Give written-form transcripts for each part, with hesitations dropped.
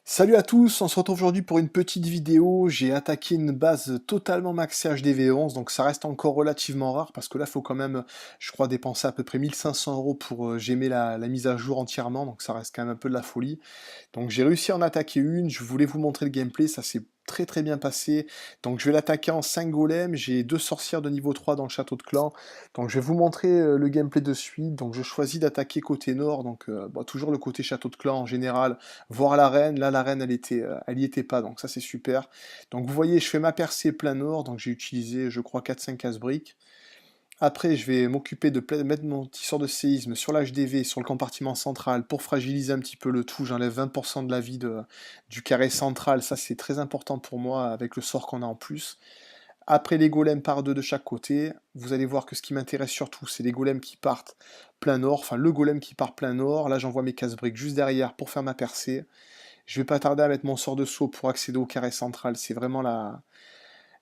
Salut à tous, on se retrouve aujourd'hui pour une petite vidéo. J'ai attaqué une base totalement maxée HDV11, donc ça reste encore relativement rare parce que là, il faut quand même, je crois, dépenser à peu près 1 500 € pour gémer la mise à jour entièrement, donc ça reste quand même un peu de la folie. Donc j'ai réussi à en attaquer une, je voulais vous montrer le gameplay, ça s'est très très bien passé. Donc je vais l'attaquer en 5 golems, j'ai 2 sorcières de niveau 3 dans le château de clan. Donc je vais vous montrer le gameplay de suite. Donc je choisis d'attaquer côté nord, donc bon, toujours le côté château de clan en général, voir l'arène. Là l'arène elle y était pas, donc ça c'est super. Donc vous voyez, je fais ma percée plein nord, donc j'ai utilisé je crois 4-5 casse-briques. Après, je vais m'occuper de mettre mon petit sort de séisme sur l'HDV, sur le compartiment central, pour fragiliser un petit peu le tout. J'enlève 20% de la vie du carré central. Ça, c'est très important pour moi avec le sort qu'on a en plus. Après les golems par deux de chaque côté, vous allez voir que ce qui m'intéresse surtout, c'est les golems qui partent plein nord. Enfin, le golem qui part plein nord. Là, j'envoie mes casse-briques juste derrière pour faire ma percée. Je vais pas tarder à mettre mon sort de saut pour accéder au carré central. C'est vraiment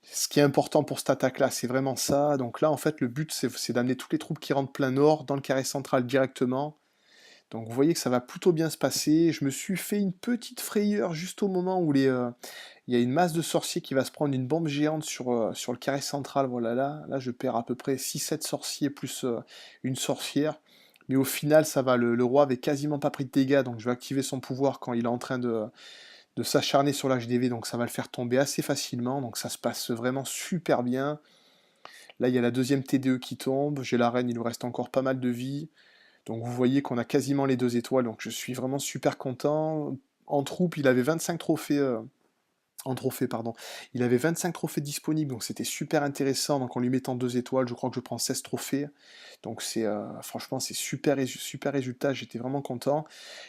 ce qui est important pour cette attaque-là, c'est vraiment ça. Donc là, en fait, le but, c'est d'amener toutes les troupes qui rentrent plein nord dans le carré central directement. Donc vous voyez que ça va plutôt bien se passer. Je me suis fait une petite frayeur juste au moment où il y a une masse de sorciers qui va se prendre une bombe géante sur le carré central. Voilà, là je perds à peu près 6-7 sorciers plus une sorcière. Mais au final, ça va. Le roi avait quasiment pas pris de dégâts, donc je vais activer son pouvoir quand il est en train de s'acharner sur l'HDV, donc ça va le faire tomber assez facilement, donc ça se passe vraiment super bien. Là, il y a la deuxième TDE qui tombe, j'ai la reine, il nous reste encore pas mal de vie, donc vous voyez qu'on a quasiment les 2 étoiles, donc je suis vraiment super content. En troupe, il avait 25 trophées, en trophée, pardon. Il avait 25 trophées disponibles, donc c'était super intéressant. Donc en lui mettant 2 étoiles, je crois que je prends 16 trophées. Donc franchement, c'est super, super résultat, j'étais vraiment content.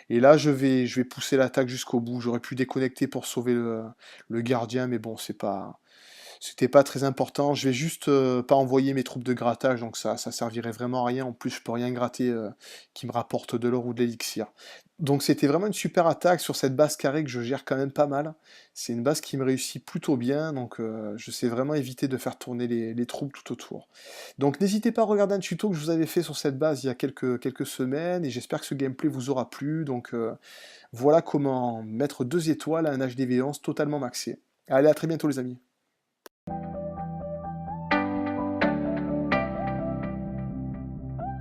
Et là, je vais pousser l'attaque jusqu'au bout. J'aurais pu déconnecter pour sauver le gardien, mais bon, c'était pas très important. Je vais juste pas envoyer mes troupes de grattage, donc ça servirait vraiment à rien. En plus, je peux rien gratter qui me rapporte de l'or ou de l'élixir. Donc c'était vraiment une super attaque sur cette base carrée que je gère quand même pas mal. C'est une base qui me réussit plutôt bien, donc je sais vraiment éviter de faire tourner les troupes tout autour. Donc n'hésitez pas à regarder un tuto que je vous avais fait sur cette base il y a quelques semaines, et j'espère que ce gameplay vous aura plu. Donc voilà comment mettre 2 étoiles à un HDV11 totalement maxé. Allez, à très bientôt les amis.